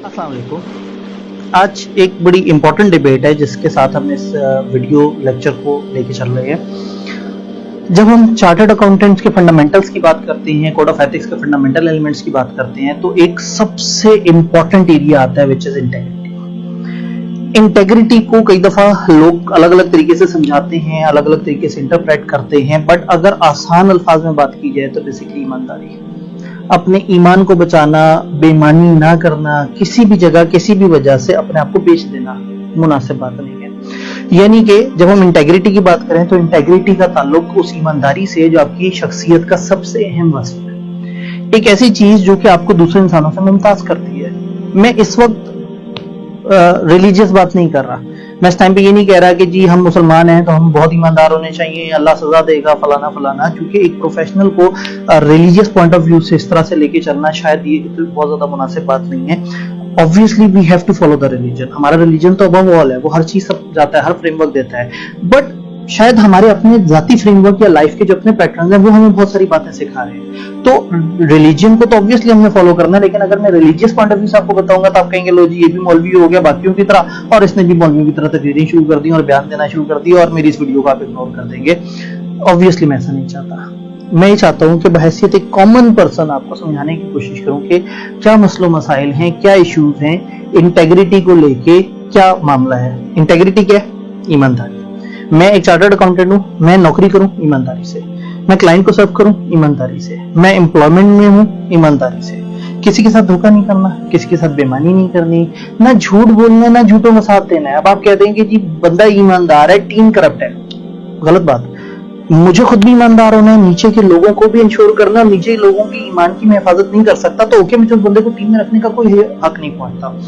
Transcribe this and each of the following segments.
अस्सलाम वालेकुम। आज एक बड़ी इंपॉर्टेंट डिबेट है जिसके साथ हम इस वीडियो लेक्चर को लेके चल रहे हैं। जब हम चार्टर्ड अकाउंटेंट्स के फंडामेंटल्स की बात करते हैं, कोड ऑफ एथिक्स के फंडामेंटल एलिमेंट्स की बात करते हैं, तो एक सबसे इंपॉर्टेंट एरिया आता है विच इज इंटेग्रिटी। इंटेग्रिटी को कई दफा लोग अलग अलग तरीके से समझाते हैं, अलग अलग तरीके से इंटरप्रेट करते हैं, बट अगर आसान अल्फाज में बात की जाए तो बेसिकली ईमानदारी, अपने ईमान को बचाना, बेईमानी ना करना, किसी भी जगह किसी भी वजह से अपने आप को बेच देना मुनासिब बात नहीं है। यानी कि जब हम इंटेग्रिटी की बात करें तो इंटेग्रिटी का ताल्लुक उस ईमानदारी से जो आपकी शख्सियत का सबसे अहम वस्फ है, एक ऐसी चीज जो कि आपको दूसरे इंसानों से मुमताज करती है। मैं इस वक्त रिलीजियस बात नहीं कर रहा, मैं इस टाइम पे ये नहीं कह रहा कि जी हम मुसलमान हैं तो हम बहुत ईमानदार होने चाहिए, अल्लाह सजा देगा फलाना फलाना, क्योंकि एक प्रोफेशनल को रिलीजियस पॉइंट ऑफ व्यू से इस तरह से लेके चलना शायद ये बहुत ज्यादा मुनासिब बात नहीं है। Obviously we have to follow the religion, हमारा रिलीजन तो अबव ऑल है, वो हर चीज सब जाता है, हर फ्रेमवर्क देता है, बट शायद हमारे अपने जाती फ्रेमवर्क या लाइफ के जो अपने पैटर्न हैं वो हमें बहुत सारी बातें सिखा रहे हैं। तो रिलीजन को तो ऑब्वियसली हमें फॉलो करना है, लेकिन अगर मैं रिलीजियस पॉइंट ऑफ व्यू से आपको बताऊंगा तो आप कहेंगे लो जी ये भी मौलवी हो गया बाकियों की तरह, और इसने भी मौलवियों की तरह तकरीरें शुरू कर दी और बयान देना शुरू कर दिया और मेरी इस वीडियो को आप इग्नोर कर देंगे। ऑब्वियसली मैं ऐसा नहीं चाहता। मैं ये चाहता हूं कि बहैसियत एक कॉमन पर्सन आपको समझाने की कोशिश करूं कि क्या मसलो मसाइल हैं, क्या इश्यूज हैं, इंटेग्रिटी को लेके क्या मामला है। इंटेग्रिटी क्या है? ईमानदारी। मैं एक चार्टर्ड अकाउंटेंट हूं, मैं नौकरी करूं ईमानदारी से, मैं क्लाइंट को सर्व करूं ईमानदारी से, मैं एम्प्लॉयमेंट में हूं ईमानदारी से, किसी के साथ धोखा नहीं करना, किसी के साथ बेईमानी नहीं करनी, ना झूठ बोलना, ना झूठों का साथ देना है। अब आप कहते हैं कि जी बंदा ईमानदार है, टीम करप्ट है, गलत बात। मुझे खुद भी ईमानदार होना है, नीचे के लोगों को भी इंश्योर करना, नीचे लोगों की ईमान की मैं हिफाजत नहीं कर सकता तो ओके, मुझे उस बंदे को टीम में रखने का कोई हक नहीं पहुंचता।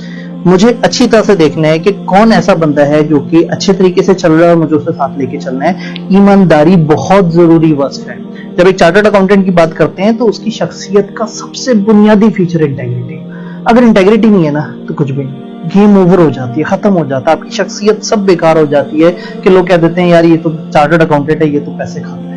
मुझे अच्छी तरह से देखना है कि कौन ऐसा बंदा है जो कि अच्छे तरीके से चल रहा है और मुझे उससे साथ लेके चलना है। ईमानदारी बहुत जरूरी वस्फ है। जब एक चार्टर्ड अकाउंटेंट की बात करते हैं तो उसकी शख्सियत का सबसे बुनियादी फीचर इंटेग्रिटी। अगर इंटेग्रिटी नहीं है ना तो कुछ भी नहीं, गेम ओवर हो जाती है, खत्म हो जाता है, आपकी शख्सियत सब बेकार हो जाती है कि लोग कह देते हैं यार ये तो चार्टर्ड अकाउंटेंट है, ये तो पैसे खाता है।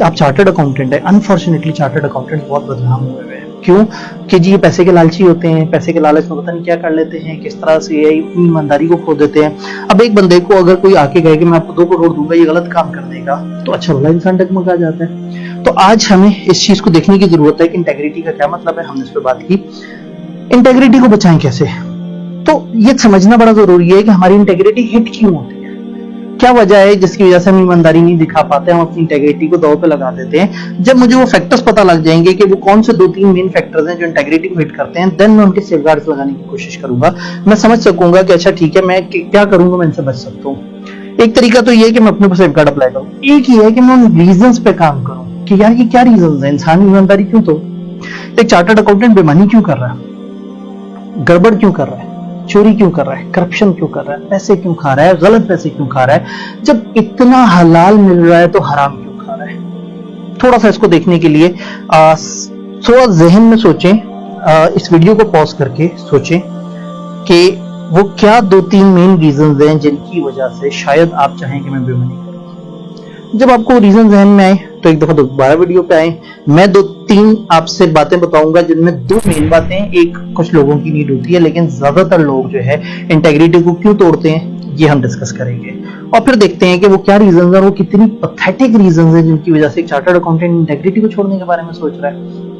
आप चार्टर्ड अकाउंटेंट है, अनफॉर्चुनेटली चार्टर्ड अकाउंटेंट बहुत बदनाम हुए हैं। क्यों? कि जी ये पैसे के लालची होते हैं, पैसे के लालच में पता नहीं क्या कर लेते हैं, किस तरह से अपनी ईमानदारी को खो देते हैं। अब एक बंदे को अगर कोई आके कहे कि मैं आपको 2 करोड़ दूंगा, ये गलत काम कर देगा, तो अच्छा भला इंसान डगमगा जाता है। तो आज हमें इस चीज को देखने की जरूरत है कि इंटेग्रिटी का क्या मतलब है। हमने इस पर बात की, इंटेग्रिटी को बचाएं कैसे, तो ये समझना बड़ा जरूरी है कि हमारी इंटेग्रिटी हिट क्यों होती है, क्या वजह है जिसकी वजह से हम ईमानदारी नहीं दिखा पाते, हम अपनी इंटेग्रिटी को दांव पे लगा देते हैं। जब मुझे वो फैक्टर्स पता लग जाएंगे कि वो कौन से 2-3 मेन फैक्टर्स हैं जो इंटेग्रिटी को हिट करते हैं, देन मैं उनके सेफगार्ड्स लगाने की कोशिश करूंगा। मैं समझ सकूंगा कि अच्छा ठीक है मैं क्या करूंगा, मैं इनसे बच सकता हूँ। एक तरीका तो ये है कि मैं अपने ऊपर सेफगार्ड अप्लाई करूं, एक ही है कि मैं उन रीजंस पे काम करूं कि यार ये क्या रीजंस है, इंसान ईमानदारी क्यों, तो एक चार्टर्ड अकाउंटेंट बेईमानी क्यों कर रहा है, गड़बड़ क्यों कर रहा है, चोरी क्यों कर रहा है, करप्शन क्यों कर रहा है, पैसे क्यों खा रहा है, गलत पैसे क्यों खा रहा है, जब इतना हलाल मिल रहा है तो हराम क्यों खा रहा है। थोड़ा सा इसको देखने के लिए थोड़ा जहन में सोचें, इस वीडियो को पॉज करके सोचें कि वो क्या 2-3 मेन रीजंस हैं जिनकी वजह से शायद आप चाहें कि मैं बेईमानी करूं। जब आपको रीजन जहन में आए तो एक दफा दोबारा वीडियो पे आए, मैं 2-3 आपसे बातें बताऊंगा जिनमें 2 मेन बातें, एक कुछ लोगों की नीड होती है लेकिन ज्यादातर लोग जो है इंटेग्रिटी को क्यों तोड़ते हैं, ये हम डिस्कस करेंगे और फिर देखते हैं कि वो क्या रीजंस हैं, वो कितनी पैथेटिक रीजंस हैं जिनकी वजह से एक चार्टर्ड अकाउंटेंट इंटेग्रिटी को छोड़ने के बारे में सोच रहा है।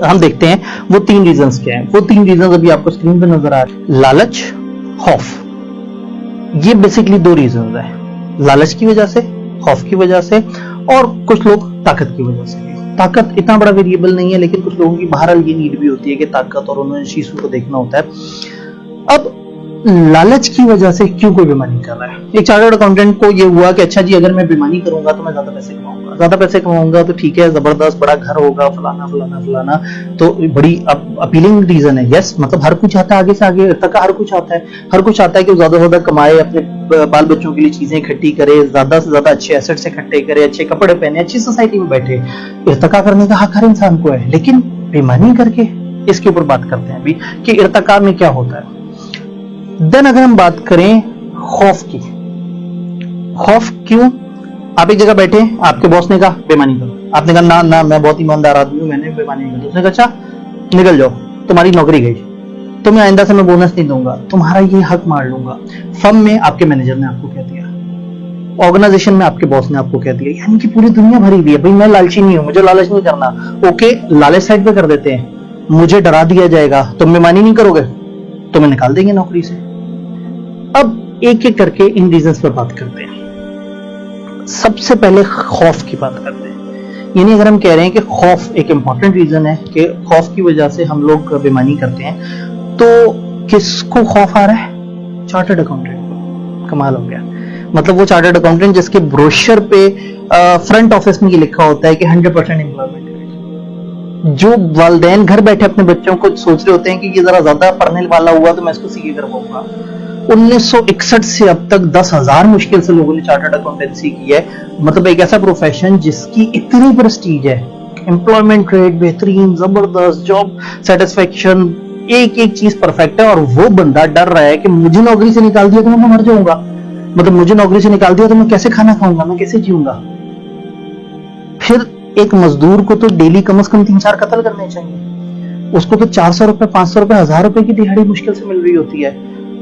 हम देखते हैं वो 3 रीजंस क्या हैं। वो 3 रीजंस अभी आपको स्क्रीन पे नजर आ रहे हैं। लालच, खौफ, ये बेसिकली 2 रीजंस हैं। लालच की वजह से, खौफ की वजह से, और कुछ लोग ताकत की वजह से। ताकत इतना बड़ा वेरिएबल नहीं है, लेकिन कुछ लोगों की बहरहाल ये नीड भी होती है कि ताकत, और उन्होंने चीजों को देखना होता है। अब लालच की वजह से क्यों कोई बेईमानी कर रहा है। एक चार्टर्ड अकाउंटेंट को ये हुआ कि अच्छा जी अगर मैं बेईमानी करूंगा तो मैं ज्यादा पैसे कमाऊंगा तो ठीक है, जबरदस्त बड़ा घर होगा, फलाना फलाना फलाना, तो बड़ी अपीलिंग रीजन है। यस, मतलब हर कुछ आता है, आगे से आगे तक हर कुछ आता है, हर कुछ आता है कि ज्यादा से ज्यादा कमाए, अपने बाल बच्चों के लिए चीजें इकट्ठी करे, ज्यादा से ज्यादा अच्छे एसेट्स इकट्ठे करे, अच्छे कपड़े पहने, अच्छी सोसाइटी में बैठे। इर्तका करने का हक हर इंसान को है, लेकिन बेईमानी करके, इसके ऊपर बात करते हैं अभी कि इर्तका में क्या होता है। देन अगर हम बात करें खौफ की, खौफ क्यों? आप एक जगह बैठे, आपके बॉस ने कहा बेईमानी करो, आपने कहा ना ना मैं बहुत ईमानदार आदमी हूं, मैंने बेईमानी नहीं की। उसने कहा अच्छा निकल जाओ, तुम्हारी नौकरी गई। तो मैं आइंदा से मैं बोनस नहीं दूंगा, तुम्हारा ये हक मार लूंगा। फर्म में आपके मैनेजर ने आपको कह दिया, ऑर्गेनाइजेशन में आपके बॉस ने आपको कह दिया, यानी कि पूरी दुनिया भरी हुई है। भाई मैं लालची नहीं हूं, मुझे लालच नहीं करना। ओके, लालच साइड पे कर देते हैं, मुझे डरा दिया जाएगा, तुम बेईमानी नहीं करोगे, तुम्हें निकाल देंगे नौकरी से। अब एक एक करके इन रीजंस पर बात करते हैं। सबसे पहले खौफ की बात करते हैं। यानी अगर हम कह रहे हैं कि खौफ एक इंपॉर्टेंट रीजन है कि खौफ की वजह से हम लोग बेईमानी करते हैं, तो किसको खौफ आ रहा है? चार्टर्ड अकाउंटेंट को। कमाल हो गया। मतलब वो चार्टर्ड अकाउंटेंट जिसके ब्रोशर पे फ्रंट ऑफिस में ये लिखा होता है कि 100% एम्प्लॉयमेंट है। जो वालिदैन घर बैठे अपने बच्चों को सोच रहे होते हैं कि ये जरा ज्यादा पढ़ने वाला हुआ तो मैं इसको सीए करवाऊंगा। 1961 से अब तक 10,000 मुश्किल से लोगों ने चार्टर्ड अकाउंटेंसी की है। मतलब एक ऐसा प्रोफेशन जिसकी इतनी प्रेस्टीज है, एम्प्लॉयमेंट रेट बेहतरीन, जबरदस्त जॉब सेटिस्फेक्शन, एक एक चीज परफेक्ट है। और वो बंदा डर रहा है कि मुझे नौकरी से निकाल दिया तो मैं मर जाऊंगा, मतलब मुझे नौकरी से निकाल दिया तो मैं कैसे खाना खाऊंगा, मैं कैसे जीऊंगा। फिर एक मजदूर को तो डेली कम से कम 3-4 कत्ल करने चाहिए, उसको तो 400 रुपए, 500 रुपए, 1000 रुपए की दिहाड़ी मुश्किल से मिल रही होती है।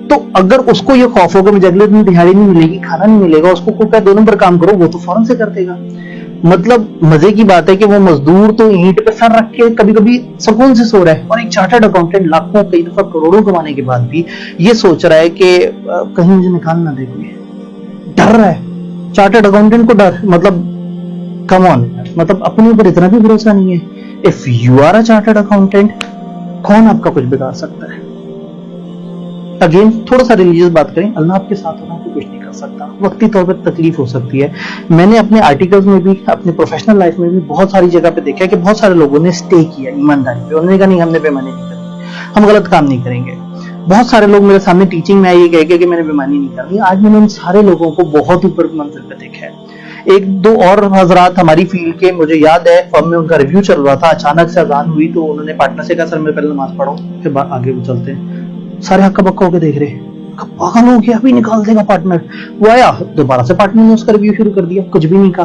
तो अगर उसको ये खौफ होगा मुझे अगले दिन दिहाड़ी नहीं मिलेगी, खाना नहीं मिलेगा, उसको कोई कहे 2 नंबर काम करो, वो तो फौरन से कर देगा। मतलब मजे की बात है कि वो मजदूर तो ईंट पे सर रख के कभी कभी सुकून से सो रहा है, और एक चार्टर्ड अकाउंटेंट लाखों, कई दफा करोड़ों कमाने के बाद भी ये सोच रहा है कि कहीं मुझे निकाल ना दे कोई, डर रहा है। चार्टर्ड अकाउंटेंट को डर, मतलब कम ऑन, मतलब अपने ऊपर इतना भी भरोसा नहीं है। If you are a chartered accountant, कौन आपका कुछ बिगाड़ सकता है? अगेन थोड़ा सा रिलीजियस बात करें, अल्लाह आपके साथ होना तो कुछ नहीं कर सकता, वक्ती तौर पर तकलीफ हो सकती है। मैंने अपने आर्टिकल्स में भी, अपने प्रोफेशनल लाइफ में भी बहुत सारी जगह पे देखा है कि बहुत सारे लोगों ने स्टे किया ईमानदारी पे, उन्होंने कहा नहीं हमने बेईमानी नहीं करनी, हम गलत काम नहीं करेंगे। बहुत सारे लोग मेरे सामने टीचिंग में आए कह के कि मैंने बेईमानी नहीं करनी। आज मैंने उन सारे लोगों को बहुत ऊपर मंजिल पे देखा है। एक दो और हजरात हमारी फील्ड के, मुझे याद है फर्म में उनका रिव्यू चल रहा था, अचानक से अजान हुई तो उन्होंने पार्टनर से कहा सर मैं पहले नमाज पढ़ो फिर आगे चलते हैं। सारे हक्का बक्का होकर देख रहे, पागल हो गया, अभी निकाल देगा पार्टनर। वो आया दोबारा से, पार्टनर ने उसका रिव्यू शुरू कर दिया, कुछ भी नहीं कहा।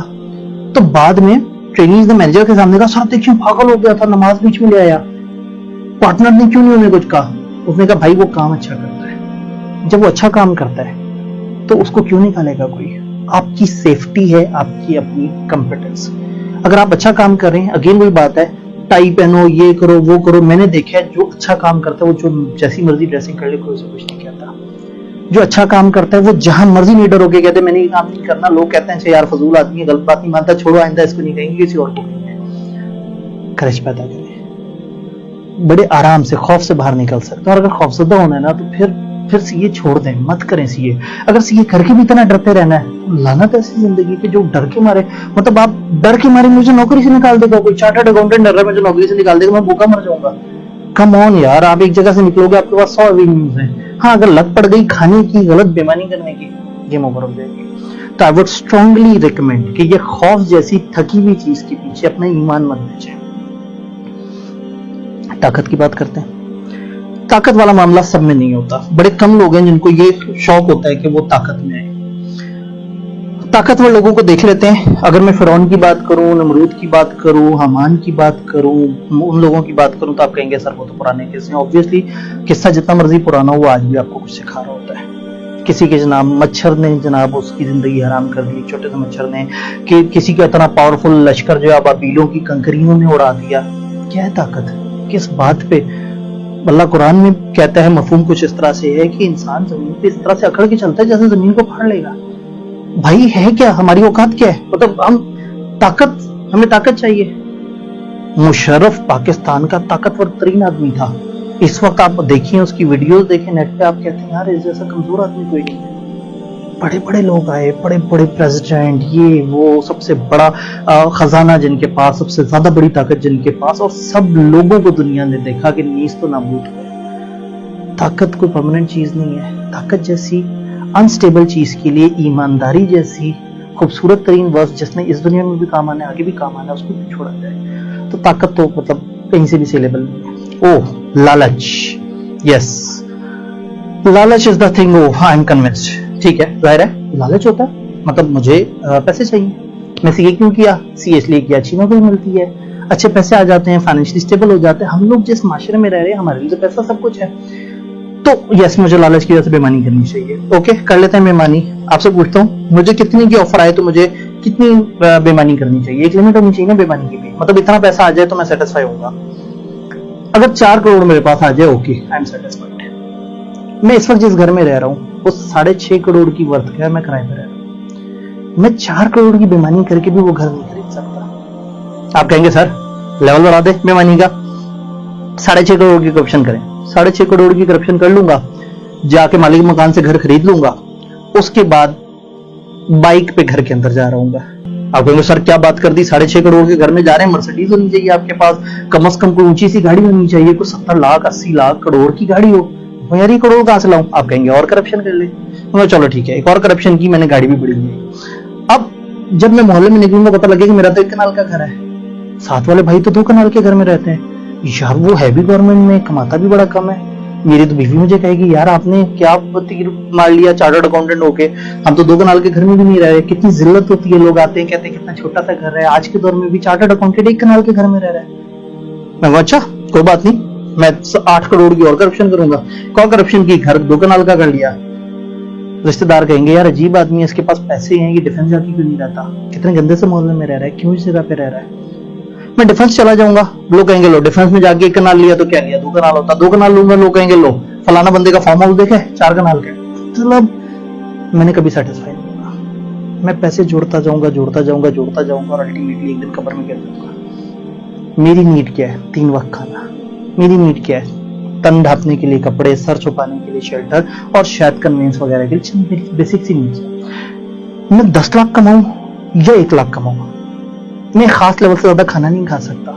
तो बाद में ट्रेनिंग ने मैनेजर के सामने कहा सर देखिए पागल हो गया था, नमाज बीच में ले आया, पार्टनर ने क्यों नहीं उन्हें कुछ कहा? उसने कहा भाई वो काम अच्छा करता है, जब वो अच्छा काम करता है तो उसको क्यों निकालेगा कोई? आपकी सेफ्टी है आपकी अपनी कंपिटेंस। अगर आप अच्छा काम कर रहे हैं, अगेन वही बात है, टाई पहनो, ये करो वो करो। मैंने देखा है जो अच्छा काम करता है वो जो जैसी मर्जी ड्रेसिंग कर ले कोई उसे कुछ नहीं कहता। जो अच्छा काम करता है वो जहां मर्जी निडर होके कहते मैंने ये काम नहीं करना। लोग कहते हैं यार फजूल आदमी है, गलत बात नहीं मानता, छोड़ो आइंदा इसको नहीं कहेंगे, किसी और को कहेंगे। करेज पैदा करें, बड़े आराम से खौफ से बाहर निकल सकते हैं। और अगर खौफजदा होना है ना तो फिर सीए छोड़ दें, मत करें सीए। अगर सीए करके भी इतना डरते रहना है, लानत ऐसी जिंदगी पे जो डर के मारे, मतलब आप डर के मारे मुझे नौकरी से निकाल देगा कोई, चार्टर्ड अकाउंटेंट डर रहा है मुझे नौकरी से निकाल देगा, मैं भूखा मर जाऊंगा। कम ऑन यार, आप एक जगह से निकलोगे आपके पास 100 एवेन्यूज हैं। हाँ, अगर लत पड़ गई खाने की, गलत बेईमानी करने की, गेम ओवर हो जाएगी। तो आई वुड स्ट्रांगली रिकमेंड कि ये खौफ जैसी थकी हुई चीज के पीछे अपना ईमान मत बेचें। ताकत की बात करते हैं। ताकत वाला मामला सब में नहीं होता, बड़े कम लोग हैं जिनको ये शौक होता है कि वो ताकत में आए। ताकतवर लोगों को देख लेते हैं। अगर मैं फिरौन की बात करूं, नमरूद की बात करूं, हमान की बात करूं, उन लोगों की बात करूं तो आप कहेंगे सर वो तो पुराने किस्से हैं। ऑब्वियसली किस्सा जितना मर्जी पुराना हो वो आज भी आपको कुछ सिखा रहा होता है। किसी के जनाब मच्छर ने जनाब उसकी जिंदगी हराम कर दी, छोटे से मच्छर ने, कि किसी का इतना पावरफुल लश्कर जो है बाबीलों की कंकरियों ने उड़ा दिया। क्या है ताकत, किस बात पे? अल्लाह कुरान में कहता है, मफहूम कुछ इस तरह से है कि इंसान जमीन पे इस तरह से अकड़ के चलता है जैसे जमीन को फाड़ लेगा। भाई है क्या, हमारी औकात क्या है? मतलब हमें ताकत चाहिए। मुशर्रफ पाकिस्तान का ताकतवर तरीन आदमी था। इस वक्त आप देखिए उसकी वीडियोस देखें नेट पे, आप कहते हैं यार इस जैसा कमजोर आदमी कोई नहीं है। बड़े बड़े लोग आए, बड़े बड़े प्रेसिडेंट, ये वो, सबसे बड़ा खजाना जिनके पास, सबसे ज्यादा बड़ी ताकत जिनके पास, और सब लोगों को दुनिया ने देखा कि नीस तो नाबूद हुए। ताकत कोई परमानेंट चीज नहीं है। ताकत जैसी अनस्टेबल चीज के लिए ईमानदारी जैसी खूबसूरत तरीन वर्ड जिसने इस दुनिया में भी काम आना है, आगे भी काम आना है, उसको भी छोड़ा जाए। तो ताकत तो मतलब कहीं से भी सेलेबल नहीं है। ओह लालच, यस लालच is the thing. Oh I am convinced. ठीक है, जाहिर है लालच होता है, मतलब मुझे पैसे चाहिए, मैं सीए क्यों किया? सीए इसलिए किया अच्छी नौकरी मिलती है, अच्छे पैसे आ जाते हैं, फाइनेंशियली स्टेबल हो जाते हैं। हम लोग जिस माशरे में रह रहे हैं हमारे लिए तो पैसा सब कुछ है। तो यस, मुझे लालच की वजह से बेईमानी करनी चाहिए। ओके, कर लेते हैं बेईमानी। आपसे पूछता हूँ, मुझे कितने की ऑफर आए तो मुझे कितनी बेईमानी करनी चाहिए? एक लिमिट होनी चाहिए ना बेईमानी की भी, मतलब इतना पैसा आ जाए तो मैं सेटिस्फाई होऊंगा। अगर 4 करोड़ मेरे पास आ जाए, ओके, आई एम सेटिस्फाइड। मैं इस वक्त जिस घर में रह रहा हूँ वो 6.5 करोड़ की वर्थ का है, मैं किराए पे रह रहा हूँ। मैं 4 करोड़ की बेईमानी करके भी वो घर नहीं खरीद सकता। आप कहेंगे सर लेवल बढ़ा दे बेईमानी का, 6.5 करोड़ की करप्शन करें। 6.5 करोड़ की करप्शन कर लूंगा, जाके मालिक मकान से घर खरीद लूंगा, उसके बाद बाइक पे घर के अंदर जा रहूंगा। आप कहेंगे सर क्या बात कर दी, 6.5 करोड़ के घर में जा रहे हैं, मर्सिडीज होनी चाहिए आपके पास, कम से कम कोई ऊंची सी गाड़ी होनी चाहिए, कुछ 70 लाख 80 लाख करोड़ की गाड़ी हो। यार ये करोड़ कहां से लाऊं? आप कहेंगे और करप्शन कर ले। तो चलो ठीक है, एक और करप्शन की, मैंने गाड़ी भी बड़ी ली। अब जब मैं मोहल्ले में निकलूंगा पता लगेगा मेरा तो 1 कनाल का घर है, साथ वाले भाई तो 2 कनाल के घर में रहते हैं। यार वो है भी गवर्नमेंट में, कमाता भी बड़ा कम है। मेरी तो बीवी मुझे कहेगी यार आपने क्या तीर मार लिया चार्टर्ड अकाउंटेंट होके, हम तो 2 कनाल के घर में भी नहीं रह रहे। कितनी जिल्लत होती है, लोग आते हैं कहते हैं कितना छोटा सा घर है, आज के दौर में भी चार्टर्ड अकाउंटेंट 1 कनाल के घर में रह रहा है। मैं अच्छा कोई बात नहीं, मैं 8 करोड़ की और करप्शन करूंगा। कौन करप्शन की? घर 2 कनाल का कर लिया। रिश्तेदार कहेंगे यार अजीब आदमी है, इसके पास पैसे हैं, ये डिफेंस जाके क्यों नहीं रहता, कितने गंदे से मोहल्ले में रह रहा है, क्यों इस जगह पे रह रहा है। मैं डिफेंस चला जाऊंगा, लोग कहेंगे लो डिफेंस में जाके 1 कनाल लिया तो क्या लिया, 2 कनाल होता, 2 कनाल लूंगा, लोग कहेंगे लो फलाना बंदे का फार्म हाउस देखे 4 कनाल का। मतलब मैंने कभी सेटिस्फाई नहीं होगा, मैं पैसे जोड़ता जाऊंगा जोड़ता जाऊंगा जोड़ता जाऊंगा और अल्टीमेटली एक दिन कब्र में गिर जाऊंगा। मेरी नीड क्या है? 3 वक्त खाना। मेरी नीड क्या है? तन ढांपने के लिए कपड़े, सर छुपाने के लिए शेल्टर और शायद कन्वेंस वगैरह के लिए बेसिक सी नीड्स। मैं 10 लाख कमाऊं या 1 लाख कमाऊं, मैं खास लेवल से ज्यादा खाना नहीं खा सकता,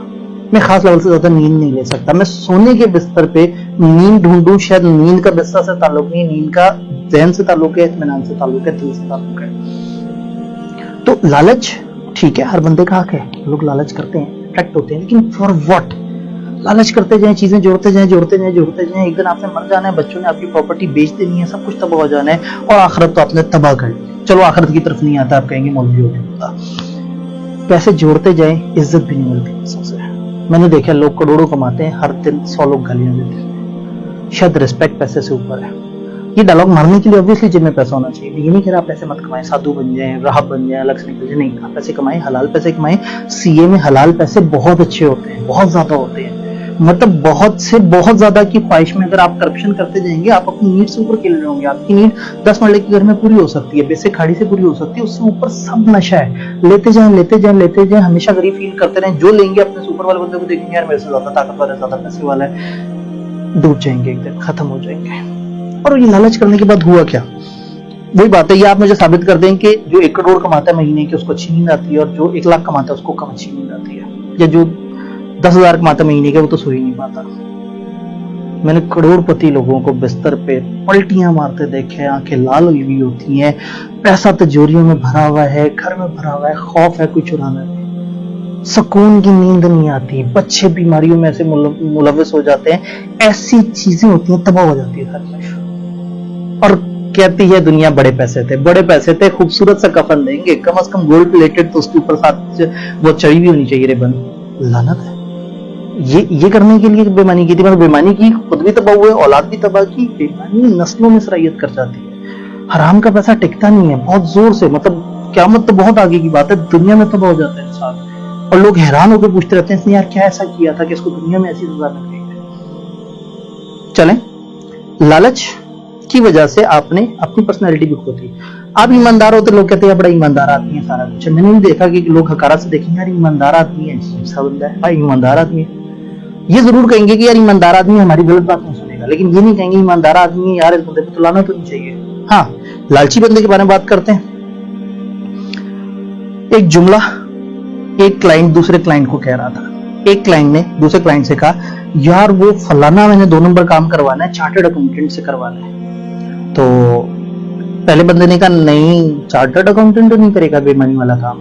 मैं खास लेवल से ज्यादा नींद नहीं ले सकता। मैं सोने के बिस्तर पे नींद ढूंढूं, शायद नींद का बिस्तर से ताल्लुक नहीं, नींद का ज़हन से ताल्लुक है, इत्मीनान से ताल्लुक है, दिल से ताल्लुक है। तो लालच ठीक है, हर बंदे का हक है, लोग लालच करते हैं, अट्रैक्ट होते हैं, लेकिन फॉर व्हाट? लालच करते जाएं, चीजें जोड़ते जाएं जोड़ते जाएं जोड़ते जाएं, एक दिन आपने मर जाना है, बच्चों ने आपकी प्रॉपर्टी बेच देनी है, सब कुछ तबाह हो जाना है और आखिरत तो आपने तबाह कर ली। चलो आखिरत की तरफ नहीं आता, आप कहेंगे मौलवी हो गया। पैसे जोड़ते जाएं, इज्जत भी नहीं मिलती सबसे। मैंने देखा लोग करोड़ों कमाते हैं, हर दिन 100 लोग गालियां देते हैं, शायद रिस्पेक्ट पैसे से ऊपर है। ये डायलॉग मारने के लिए ऑब्वियसली जेब में पैसा होना चाहिए। ये नहीं कह रहा आप पैसे मत कमाएं, साधु बन जाएं, राहब बन जाएं, अलग से निकल जाए, नहीं, आप पैसे कमाएं, हलाल पैसे कमाएं। सीए में हलाल पैसे बहुत अच्छे होते हैं, बहुत ज्यादा होते हैं, मतलब बहुत से बहुत ज्यादा की ख्वाहिश में अगर आप करप्शन करते जाएंगे, आप अपनी नीड से ऊपर खेल रहे होंगे। आपकी नीड 10 मरले के घर में पूरी हो सकती है, बेसिक खाड़ी से पूरी हो सकती है, उससे ऊपर सब नशा है। लेते जाएं लेते जाएं लेते जाएं, हमेशा गरीब फील करते रहें। जो लेंगे अपने सुपर वाले बंदे को देखेंगे यार मेरे से ज्यादा ताकतवर है, ज्यादा पैसे वाला है, डूब जाएंगे, एक दिन खत्म हो जाएंगे। और ये लालच करने के बाद हुआ क्या? वही बात है, ये आप मुझे साबित कर दें कि जो 1 करोड़ कमाता है महीने की उसको अच्छी नींद आती है और जो 1 लाख कमाता है उसको कम अच्छी नींद आती है, या जो 10,000 कमाता महीने का वो तो सो ही नहीं पाता। मैंने करोड़पति लोगों को बिस्तर पे पलटियां मारते देखे, आंखें लाल हुई हुई होती हैं, पैसा तिजोरियों में भरा हुआ है, घर में भरा हुआ है, खौफ है कोई चुराना नहीं, सुकून की नींद नहीं आती, बच्चे बीमारियों में ऐसे मुलविस हो जाते हैं, ऐसी चीजें होती हैं, तबाह हो जाती है घर में। और कहती है दुनिया बड़े पैसे थे, बड़े पैसे थे, खूबसूरत सा कफन देंगे, कम से कम गोल्ड प्लेटेड, तो उसके ऊपर साथ वो चढ़ी भी होनी चाहिए रिबन। लानत है, ये करने के लिए बेईमानी की थी, मतलब बेईमानी की, खुद भी तबाह हुए, औलाद भी तबाह की। बेईमानी नस्लों में सरायत कर जाती है। हराम का पैसा टिकता नहीं है, बहुत जोर से, मतलब क़यामत तो बहुत आगे की बात है, दुनिया में तबाह हो जाता है इंसान, और लोग हैरान होकर पूछते रहते हैं इसने यार क्या ऐसा किया था कि इसको दुनिया में ऐसी सजा मिल गई है। चलें, लालच की वजह से आपने अपनी पर्सनैलिटी भी खो दी। आप ईमानदार होते, लोग कहते हैं बड़ा ईमानदार आदमी है, सारा कुछ। मैंने नहीं देखा कि लोग हकारा से देखेंगे यार ईमानदार आदमी है, ऐसा बंदा है, भाई ईमानदार आदमी है। ये जरूर कहेंगे कि यार ईमानदार आदमी हमारी गलत बात नहीं सुनेगा, लेकिन ये नहीं कहेंगे ईमानदार आदमी है यार, इस बंदे को तो लाना तो नहीं चाहिए। हाँ, लालची बंदे के बारे में बात करते हैं। एक जुमला एक क्लाइंट दूसरे क्लाइंट को कह रहा था। एक क्लाइंट ने दूसरे क्लाइंट से कहा यार वो फलाना मैंने 2 नंबर काम करवाना है, चार्टर्ड अकाउंटेंट से करवाना है। तो पहले बंदे ने कहा नहीं, चार्टर्ड अकाउंटेंट तो नहीं करेगा बेईमानी वाला काम।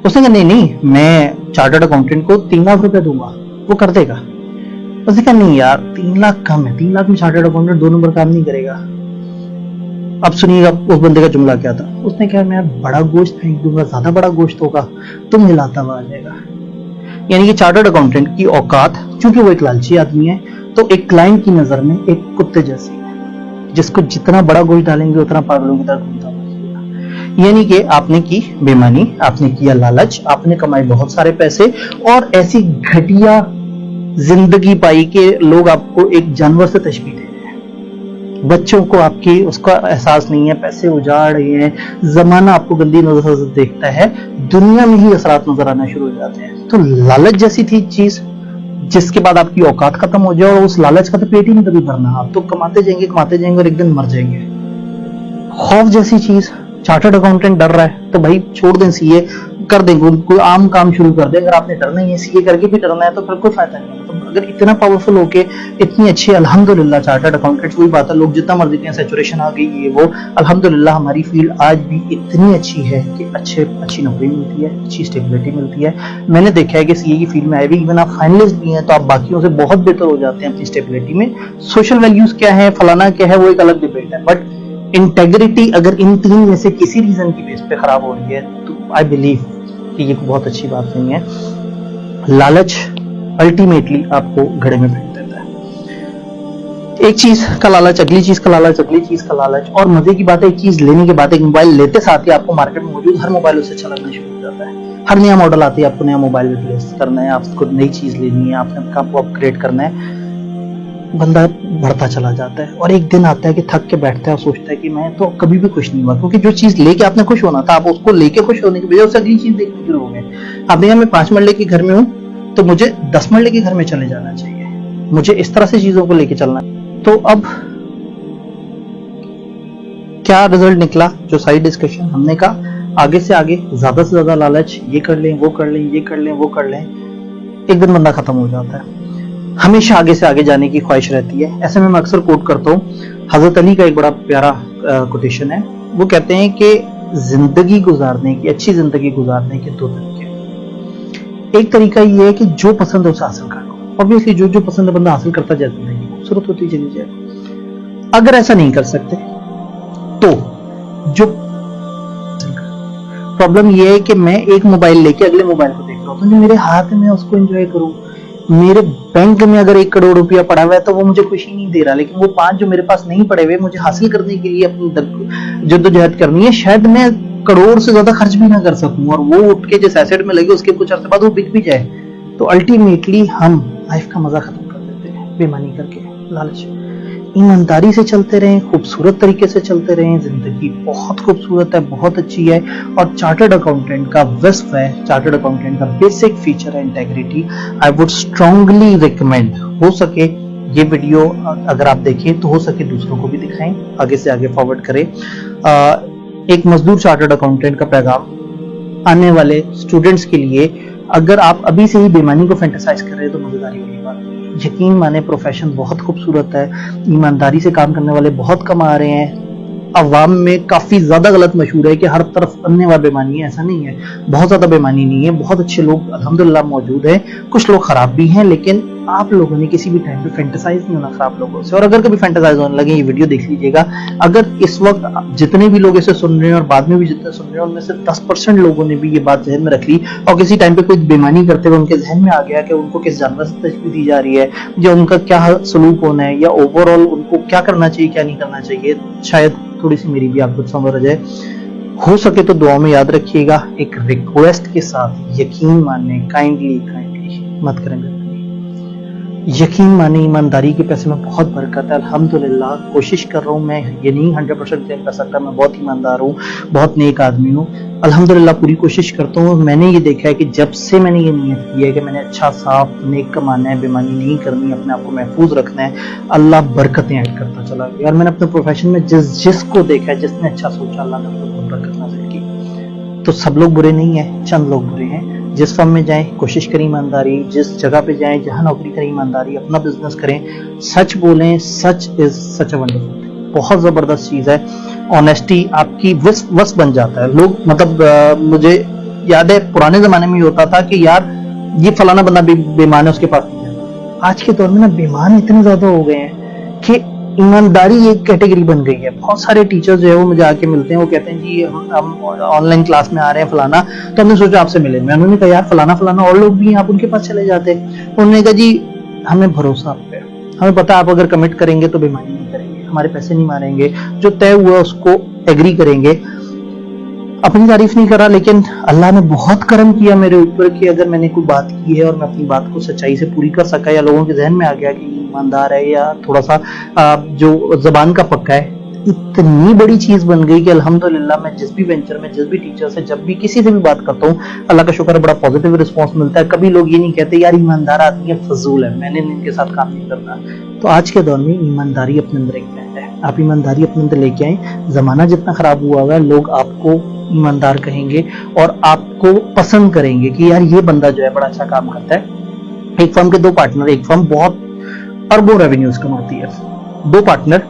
उसने कहा नहीं, मैं चार्टर्ड अकाउंटेंट को 3 लाख रुपए दूंगा, वो कर देगा। उसने कहा नहीं यार 3 लाख कम है, 3 लाख में चार्टर्ड अकाउंटेंट 2 नंबर काम नहीं करेगा। अब सुनिएगा उस बंदे का जुमला क्या था। उसने कहा मैं यार बड़ा गोश्त फेंक दूंगा, ज्यादा बड़ा गोश्त होगा तो मिलाता हुआ आ जाएगा। यानी कि चार्टर्ड अकाउंटेंट की औकात, चूंकि वो एक लालची आदमी है, तो एक क्लाइंट की नजर में एक कुत्ते जैसी है। जिसको जितना बड़ा गोश्त डालेंगे उतना पागलों की तरह घूमता रहेगा। यानी कि आपने की बेईमानी, आपने किया लालच, आपने कमाए बहुत सारे पैसे और ऐसी घटिया जिंदगी पाई कि लोग आपको एक जानवर से तशबीह दे रहे हैं। बच्चों को आपकी उसका एहसास नहीं है, पैसे उजाड़ रहे हैं, जमाना आपको गंदी नजर से देखता है, दुनिया में ही असरात नजर आना शुरू हो जाते हैं। तो लालच जैसी थी चीज जिसके बाद आपकी औकात खत्म हो जाए और उस लालच का तो पेट ही नहीं कभी भरना, आप तो कमाते जाएंगे और एक दिन मर जाएंगे। खौफ जैसी चीज, चार्टर्ड अकाउंटेंट डर रहा है तो भाई छोड़ दें, सीए कर देंगे, कोई आम काम शुरू कर दे। अगर आपने डरना ही है, सीए करके भी डरना है तो फिर कोई फायदा नहीं है। तो अगर इतना पावरफुल होके इतनी अच्छी अल्हम्दुलिल्लाह चार्टर्ड अकाउंटेंट्स, वही बात है, लोग जितना मर्जी कहें सैचुरेशन आ गई ये वो, अल्हम्दुलिल्लाह हमारी फील्ड आज भी इतनी अच्छी है कि अच्छी नौकरी मिलती है, अच्छी स्टेबिलिटी मिलती है। मैंने देखा है कि सीए की फील्ड में आए भी इवन आप फाइनलिस्ट भी हैं तो आप बाकियों से बहुत बेहतर हो जाते हैं अपनी स्टेबिलिटी में। सोशल वैल्यूज क्या है, फलाना क्या है, वो एक अलग डिबेट है, बट इंटेग्रिटी अगर इन तीन में से किसी रीजन की बेस पे खराब हो रही है तो आई बिलीव कि ये बहुत अच्छी बात नहीं है। लालच अल्टीमेटली आपको घड़े में फेंक देता है। एक चीज का लालच, अगली चीज का लालच, अगली चीज का लालच, और मजे की बात है एक चीज लेने के बाद, एक मोबाइल लेते साथ ही आपको मार्केट में मौजूद हर मोबाइल उससे अच्छा लगना शुरू हो जाता है। हर नया मॉडल आती है, आपको नया मोबाइल रिप्लेस करना है, आपको नई चीज लेनी है, आपको अपग्रेड करना है, बंदा बढ़ता चला जाता है। और एक दिन आता है कि थक के बैठता है और सोचता है कि मैं तो कभी भी खुश नहीं हुआ, क्योंकि जो चीज लेके आपने खुश होना था, आप उसको लेके खुश होने की बजाय उससे अगली चीज देखने शुरू हो गए। अब देखिए मैं 5 मरले के घर में हूँ तो मुझे 10 मरले के घर में चले जाना चाहिए, मुझे इस तरह से चीजों को लेके चलना है। तो अब क्या रिजल्ट निकला, जो साइड डिस्कशन हमने कहा आगे से आगे ज्यादा से ज्यादा लालच, ये कर लें, वो कर लें, ये कर लें, वो कर लें, एक दिन बंदा खत्म हो जाता है। हमेशा आगे से आगे जाने की ख्वाहिश रहती है। ऐसे में मैं अक्सर कोट करता हूँ, हजरत अली का एक बड़ा प्यारा कोटेशन है। वो कहते हैं कि जिंदगी गुजारने की, अच्छी जिंदगी गुजारने के 2 तरीके। एक तरीका ये है कि जो पसंद है उसे हासिल कर लो। ऑब्वियसली जो पसंद है बंदा हासिल करता जाए, जिंदगी खूबसूरत होती चली जाए। अगर ऐसा नहीं कर सकते तो जो प्रॉब्लम ये है कि मैं एक मोबाइल लेके अगले मोबाइल को देख रहा हूँ, तो जो मेरे हाथ में उसको एंजॉय करूँ। मेरे बैंक में अगर 1 करोड़ रुपया पड़ा हुआ है तो वो मुझे खुशी नहीं दे रहा, लेकिन वो 5 जो मेरे पास नहीं पड़े हुए मुझे हासिल करने के लिए अपनी जद्दोजहद करनी है। शायद मैं करोड़ से ज्यादा खर्च भी ना कर सकूं और वो उठ के जिस एसेट में लगे उसके कुछ अर्से बाद वो बिक भी जाए, तो अल्टीमेटली हम लाइफ का मजा खत्म कर देते हैं बेईमानी करके। लालच, ईमानदारी से चलते रहें, खूबसूरत तरीके से चलते रहें, जिंदगी बहुत खूबसूरत है, बहुत अच्छी है। और चार्टर्ड अकाउंटेंट का वस्फ है, चार्टर्ड अकाउंटेंट का बेसिक फीचर है integrity. I would strongly recommend, हो सके ये वीडियो अगर आप देखें तो हो सके दूसरों को भी दिखाएं, आगे से आगे फॉरवर्ड करें। एक मजदूर चार्टर्ड अकाउंटेंट का पैगाम आने वाले स्टूडेंट्स के लिए, अगर आप अभी से ही बेईमानी को फैंटेसाइज कर रहे हैं तो मजेदारी वाली बात नहीं। यकीन माने प्रोफेशन बहुत खूबसूरत है, ईमानदारी से काम करने वाले बहुत कम आ रहे हैं। अवाम में काफी ज्यादा गलत मशहूर है कि हर तरफ अन्य बेईमानी है, ऐसा नहीं है। बहुत ज्यादा बेईमानी नहीं है, बहुत अच्छे लोग अल्हम्दुलिल्लाह मौजूद हैं, कुछ लोग खराब भी हैं, लेकिन आप लोगों ने किसी भी टाइम पे फैंटेसाइज नहीं होना खराब लोगों से। और अगर कभी फैंटेसाइज होने लगे, ये वीडियो देख लीजिएगा। अगर इस वक्त जितने भी लोग इसे सुन रहे हैं और बाद में भी जितने सुन रहे हैं, उनमें से 10% लोगों ने भी ये बात जहन में रख ली और किसी टाइम पे कोई बेईमानी करते हुए उनके जहन में आ गया कि उनको किस जानवर से तशबीह दी जा रही है, या उनका क्या सलूक होना है, या ओवरऑल उनको क्या करना चाहिए, क्या नहीं करना चाहिए, शायद थोड़ी सी मेरी भी आपको समझ आ जाए। हो सके तो दुआ में याद रखिएगा, एक रिक्वेस्ट के साथ, यकीन माने, काइंडली मत करेंगे, यकीन माने ईमानदारी के पैसे में बहुत बरकत है। अल्हम्दुलिल्लाह कोशिश कर रहा हूँ, मैं ये नहीं 100% क्लेम कर सकता मैं बहुत ईमानदार हूँ, बहुत नेक आदमी हूँ। अल्हम्दुलिल्लाह पूरी कोशिश करता हूँ। मैंने ये देखा है कि जब से मैंने ये नियत की है कि मैंने अच्छा साफ नेक कमाना है, बेईमानी नहीं करनी, अपने आप को महफूज रखना है, अल्लाह बरकतें ऐड करता चला गया। और मैंने अपने प्रोफेशन में जिसको देखा है, जिसने अच्छा सोचा, अल्लाह ने उसको बहुत बरकत नाज़िल की। तो सब लोग बुरे नहीं है, चंद लोग बुरे हैं। जिस फर्म में जाएं कोशिश करें ईमानदारी, जिस जगह पे जाएं, जहां नौकरी करें ईमानदारी, अपना बिजनेस करें, सच बोलें। Such is such a wonderful, बहुत जबरदस्त चीज है। ऑनेस्टी आपकी वस बन जाता है। लोग मतलब मुझे याद है पुराने जमाने में ये होता था कि यार ये फलाना बंदा बेईमान है, उसके पास नहीं जाता। आज के दौर में ना बेईमान इतने ज्यादा हो गए हैं कि ईमानदारी एक कैटेगरी बन गई है। बहुत सारे टीचर्स जो है वो मुझे आके मिलते हैं, वो कहते हैं जी हम ऑनलाइन क्लास में आ रहे हैं फलाना, तो हमने सोचा आपसे मिले। मैं उन्होंने कहा यार फलाना और लोग भी हैं, आप उनके पास चले जाते। उन्होंने कहा जी हमें भरोसा आप पे, हमें पता आप अगर कमिट करेंगे तो बेईमानी नहीं करेंगे। हमारे पैसे नहीं मारेंगे, जो तय हुआ उसको एग्री करेंगे। अपनी तारीफ नहीं करा, लेकिन अल्लाह ने बहुत करम किया मेरे ऊपर कि अगर मैंने कोई बात की है और मैं अपनी बात को सच्चाई से पूरी कर सका, या लोगों के जहन में आ गया कि ईमानदार है या थोड़ा सा जो जबान का पक्का है, इतनी बड़ी चीज बन गई कि अल्हम्दुलिल्लाह मैं जिस भी वेंचर में, जिस भी टीचर से, जब भी किसी से भी बात करता हूँ, अल्लाह का शुक्र है बड़ा पॉजिटिव रिस्पांस मिलता है। कभी लोग ये नहीं कहते यार ईमानदार आदमी है, फजूल है, मैंने इनके साथ काम नहीं करना। तो आज के दौर में ईमानदारी अपने अंदर एक ब्रांड है, आप ईमानदारी अपने अंदर लेके आए। जमाना जितना खराब हुआ हुआ है, लोग आपको ईमानदार कहेंगे और आपको पसंद करेंगे कि यार ये बंदा जो है बड़ा अच्छा काम करता है। एक फर्म के दो पार्टनर, एक फर्म बहुत अरबों रेवेन्यूज कमाती है, दो पार्टनर,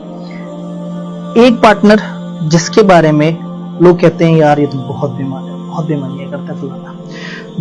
एक पार्टनर जिसके बारे में लोग कहते हैं यार ये तो बहुत बेईमान है, बहुत बेईमानी करता है फलाना।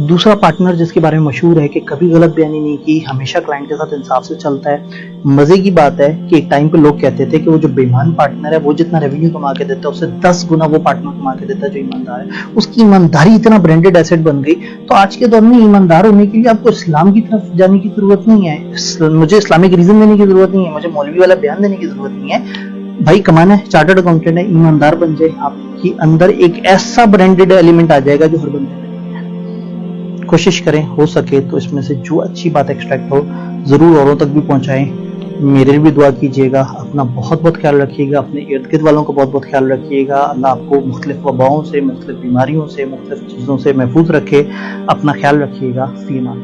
दूसरा पार्टनर जिसके बारे में मशहूर है कि कभी गलत बयानी नहीं की, हमेशा क्लाइंट के साथ इंसाफ से चलता है। मजे की बात है कि एक टाइम पे लोग कहते थे कि वो जो बेईमान पार्टनर है, वो जितना रेवेन्यू कमा के देता है उससे 10 गुना वो पार्टनर कमा के देता है जो ईमानदार है। उसकी ईमानदारी इतना ब्रांडेड एसेट बन गई। तो आज के दौर में ईमानदार होने के लिए आपको इस्लाम की तरफ जाने की जरूरत नहीं है, मुझे इस्लामिक रीजन देने की जरूरत नहीं है, मुझे मौलवी वाला बयान देने की जरूरत नहीं है। भाई कमाना है, चार्टर्ड अकाउंटेंट है, ईमानदार बन जाए, आपके अंदर एक ऐसा ब्रांडेड एलिमेंट आ जाएगा जो हर बंदे में नहीं है। कोशिश करें हो सके तो इसमें से जो अच्छी बात एक्सट्रैक्ट हो जरूर औरों तक भी पहुंचाएं। मेरे लिए भी दुआ कीजिएगा। अपना बहुत बहुत ख्याल रखिएगा, अपने इर्द गिर्द वालों का बहुत बहुत ख्याल रखिएगा। अल्लाह आपको मुख्तलिफ वबाओं से, मुख्तलिफ बीमारियों से, मुख्तलिफ चीज़ों से महफूज रखे। अपना ख्याल रखिएगा। फीमा।